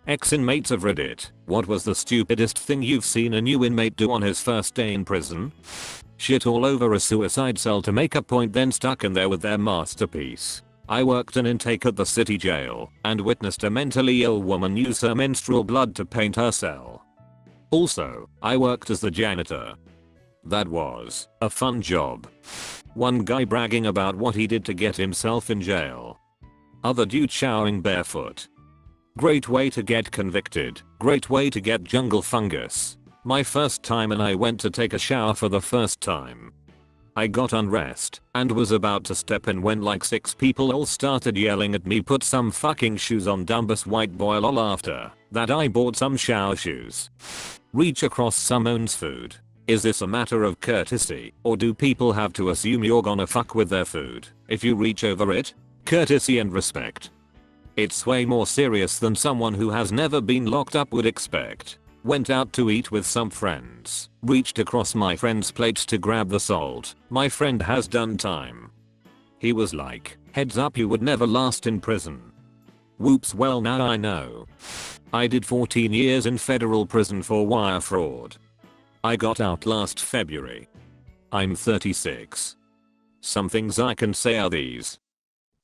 Ex-inmates of Reddit, what was the stupidest thing you've seen a new inmate do on his first day in prison? Shit all over a suicide cell to make a point, then stuck in there with their masterpiece. I worked an intake at the city jail and witnessed a mentally ill woman use her menstrual blood to paint her cell. Also, I worked as the janitor. That was a fun job. One guy bragging about what he did to get himself in jail. Other dude showering barefoot. Great way to get convicted, great way to get jungle fungus. My first time and I went to take a shower for the first time. I got undressed and was about to step in when like 6 people all started yelling at me, put some fucking shoes on, dumbest white boy lol. After that I bought some shower shoes. Reach across someone's food. Is this a matter of courtesy, or do people have to assume you're gonna fuck with their food if you reach over it? Courtesy and respect. It's way more serious than someone who has never been locked up would expect. Went out to eat with some friends. Reached across my friend's plate to grab the salt. My friend has done time. He was like, heads up, you would never last in prison. Whoops, well now I know. I did 14 years in federal prison for wire fraud. I got out last February. I'm 36. Some things I can say are these.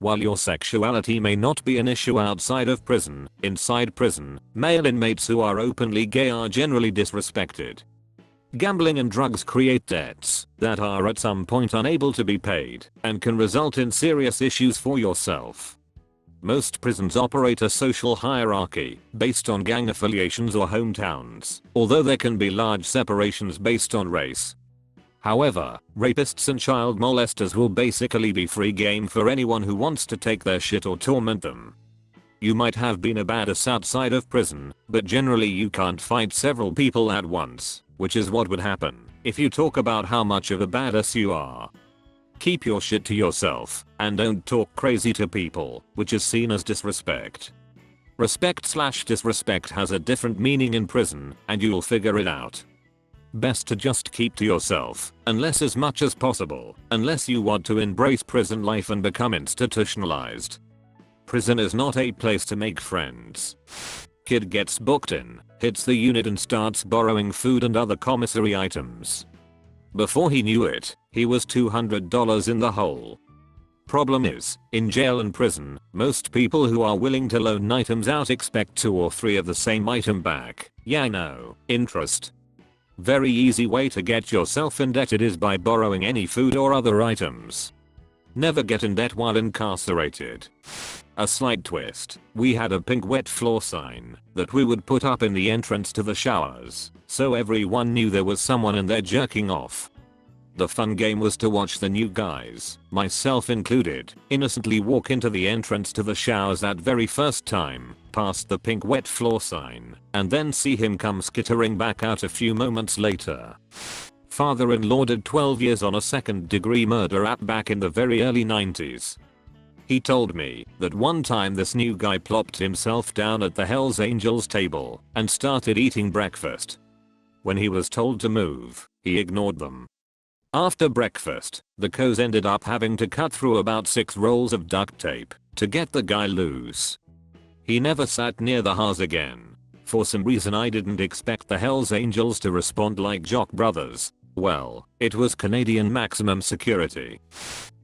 While your sexuality may not be an issue outside of prison, inside prison, male inmates who are openly gay are generally disrespected. Gambling and drugs create debts that are at some point unable to be paid and can result in serious issues for yourself. Most prisons operate a social hierarchy based on gang affiliations or hometowns, although there can be large separations based on race. However, rapists and child molesters will basically be free game for anyone who wants to take their shit or torment them. You might have been a badass outside of prison, but generally you can't fight several people at once, which is what would happen if you talk about how much of a badass you are. Keep your shit to yourself and don't talk crazy to people, which is seen as disrespect. Respect/disrespect has a different meaning in prison, and you'll figure it out. Best to just keep to yourself, unless as much as possible, unless you want to embrace prison life and become institutionalized. Prison is not a place to make friends. Kid gets booked in, hits the unit and starts borrowing food and other commissary items. Before he knew it, he was $200 in the hole. Problem is, in jail and prison, most people who are willing to loan items out expect 2 or 3 of the same item back. Yeah, I know, interest. Very easy way to get yourself indebted is by borrowing any food or other items. Never get in debt while incarcerated. A slight twist, we had a pink wet floor sign that we would put up in the entrance to the showers, so everyone knew there was someone in there jerking off. The fun game was to watch the new guys, myself included, innocently walk into the entrance to the showers that very first time, past the pink wet floor sign, and then see him come skittering back out a few moments later. Father-in-law did 12 years on a second-degree murder app back in the very early 90s. He told me that one time this new guy plopped himself down at the Hells Angels table and started eating breakfast. When he was told to move, he ignored them. After breakfast, the co's ended up having to cut through about 6 rolls of duct tape to get the guy loose. He never sat near the house again. For some reason I didn't expect the Hells Angels to respond like Jock Brothers. Well, it was Canadian maximum security.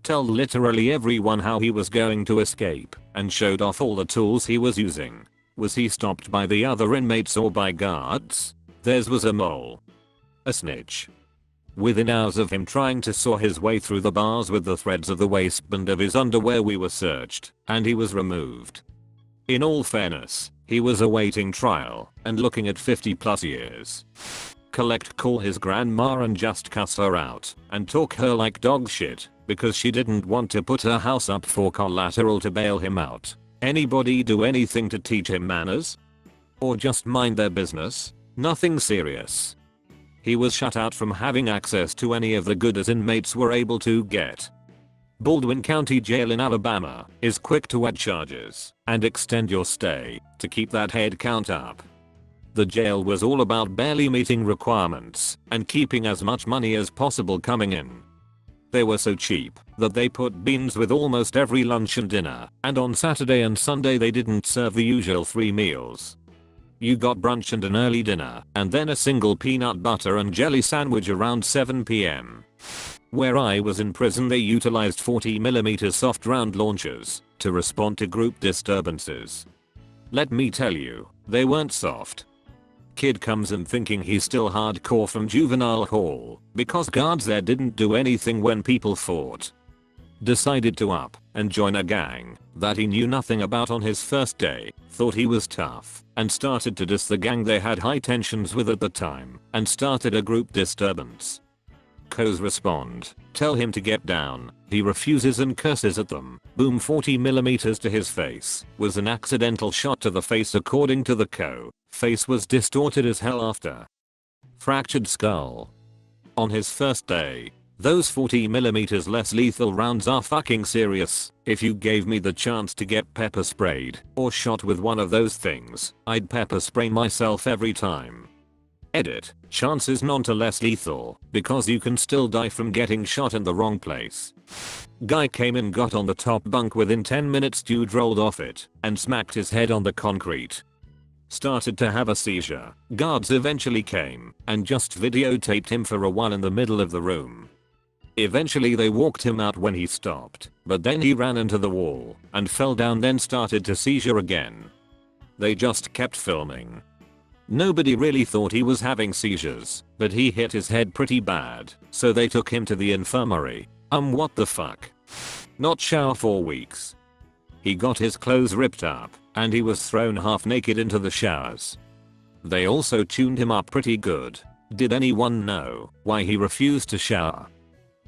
Told literally everyone how he was going to escape and showed off all the tools he was using. Was he stopped by the other inmates or by guards? Theirs was a mole. A snitch. Within hours of him trying to saw his way through the bars with the threads of the waistband of his underwear, we were searched, and he was removed. In all fairness, he was awaiting trial and looking at 50+ years. Call his grandma and just cuss her out and talk her like dog shit because she didn't want to put her house up for collateral to bail him out. Anybody do anything to teach him manners? Or just mind their business? Nothing serious. He was shut out from having access to any of the goodies inmates were able to get. Baldwin County Jail in Alabama is quick to add charges and extend your stay to keep that head count up. The jail was all about barely meeting requirements and keeping as much money as possible coming in. They were so cheap that they put beans with almost every lunch and dinner, and on Saturday and Sunday they didn't serve the usual 3 meals. You got brunch and an early dinner, and then a single peanut butter and jelly sandwich around 7 p.m. Where I was in prison, they utilized 40mm soft round launchers to respond to group disturbances. Let me tell you, they weren't soft. Kid comes in thinking he's still hardcore from juvenile hall because guards there didn't do anything when people fought. Decided to up and join a gang that he knew nothing about on his first day, thought he was tough, and started to diss the gang they had high tensions with at the time, and started a group disturbance. Co's respond, tell him to get down, he refuses and curses at them, boom 40mm to his face, was an accidental shot to the face according to the Co, face was distorted as hell after. Fractured skull. On his first day, those 40mm less lethal rounds are fucking serious. If you gave me the chance to get pepper sprayed or shot with one of those things, I'd pepper spray myself every time. Edit. Chances non to less lethal because you can still die from getting shot in the wrong place. Guy came in, got on the top bunk, within 10 minutes dude rolled off it and smacked his head on the concrete. Started to have a seizure. Guards eventually came and just videotaped him for a while in the middle of the room. Eventually they walked him out when he stopped, but then he ran into the wall and fell down, then started to seizure again. They just kept filming. Nobody really thought he was having seizures, but he hit his head pretty bad, so they took him to the infirmary. What the fuck? Not shower for weeks. He got his clothes ripped up, and he was thrown half naked into the showers. They also tuned him up pretty good. Did anyone know why he refused to shower?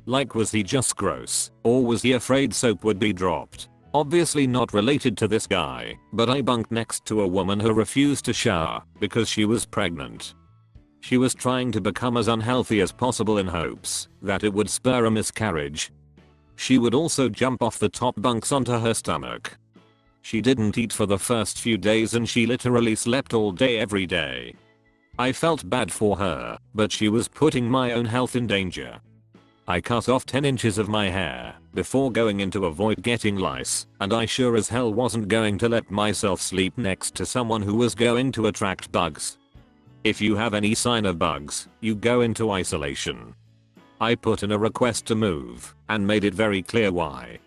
Like, was he just gross, or was he afraid soap would be dropped? Obviously not related to this guy, but I bunked next to a woman who refused to shower because she was pregnant. She was trying to become as unhealthy as possible in hopes that it would spur a miscarriage. She would also jump off the top bunks onto her stomach. She didn't eat for the first few days and she literally slept all day every day. I felt bad for her, but she was putting my own health in danger. I cut off 10 inches of my hair before going in to avoid getting lice, and I sure as hell wasn't going to let myself sleep next to someone who was going to attract bugs. If you have any sign of bugs, you go into isolation. I put in a request to move and made it very clear why.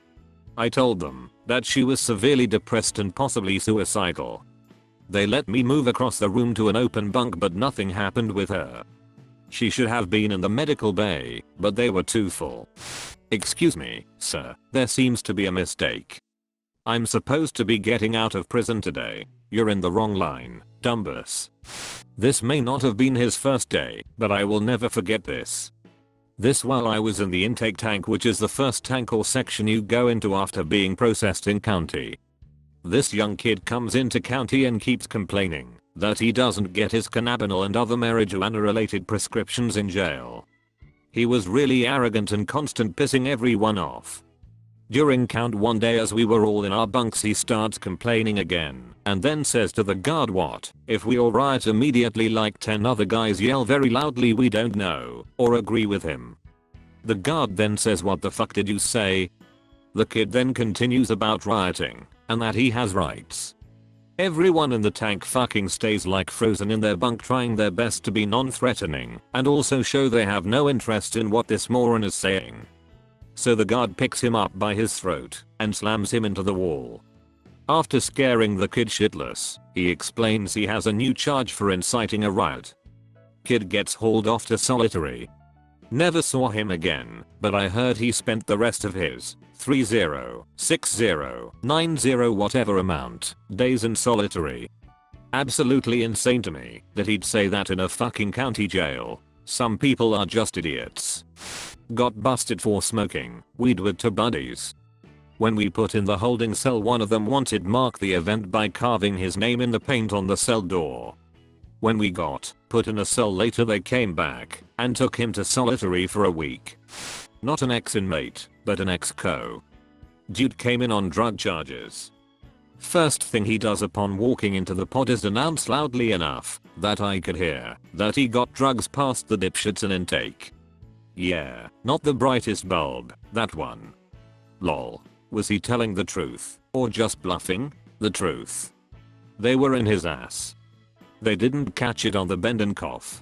I told them that she was severely depressed and possibly suicidal. They let me move across the room to an open bunk, but nothing happened with her. She should have been in the medical bay, but they were too full. Excuse me, sir, there seems to be a mistake. I'm supposed to be getting out of prison today. You're in the wrong line, dumbass. This may not have been his first day, but I will never forget this. This while I was in the intake tank, which is the first tank or section you go into after being processed in county. This young kid comes into county and keeps complaining that he doesn't get his cannabinol and other marijuana related prescriptions in jail. He was really arrogant and constant pissing everyone off. During count one day as we were all in our bunks, he starts complaining again and then says to the guard, what if we all riot immediately like 10 other guys yell very loudly we don't know or agree with him? The guard then says, what the fuck did you say? The kid then continues about rioting and that he has rights. Everyone in the tank fucking stays like frozen in their bunk, trying their best to be non-threatening and also show they have no interest in what this moron is saying. So the guard picks him up by his throat and slams him into the wall. After scaring the kid shitless, he explains he has a new charge for inciting a riot. Kid gets hauled off to solitary. Never saw him again, but I heard he spent the rest of his 30, 60, 90 whatever amount days in solitary. Absolutely insane to me that he'd say that in a fucking county jail. Some people are just idiots. Got busted for smoking weed with two buddies. When we put in the holding cell, one of them wanted mark the event by carving his name in the paint on the cell door. When we got put in a cell later, they came back and took him to solitary for a week. Not an ex-inmate, but an ex-co. Dude came in on drug charges. First thing he does upon walking into the pod is announce loudly enough that I could hear that he got drugs past the dipshits in intake. Yeah, not the brightest bulb, that one. Lol. Was he telling the truth, or just bluffing? The truth. They were in his ass. They didn't catch it on the bend and cough.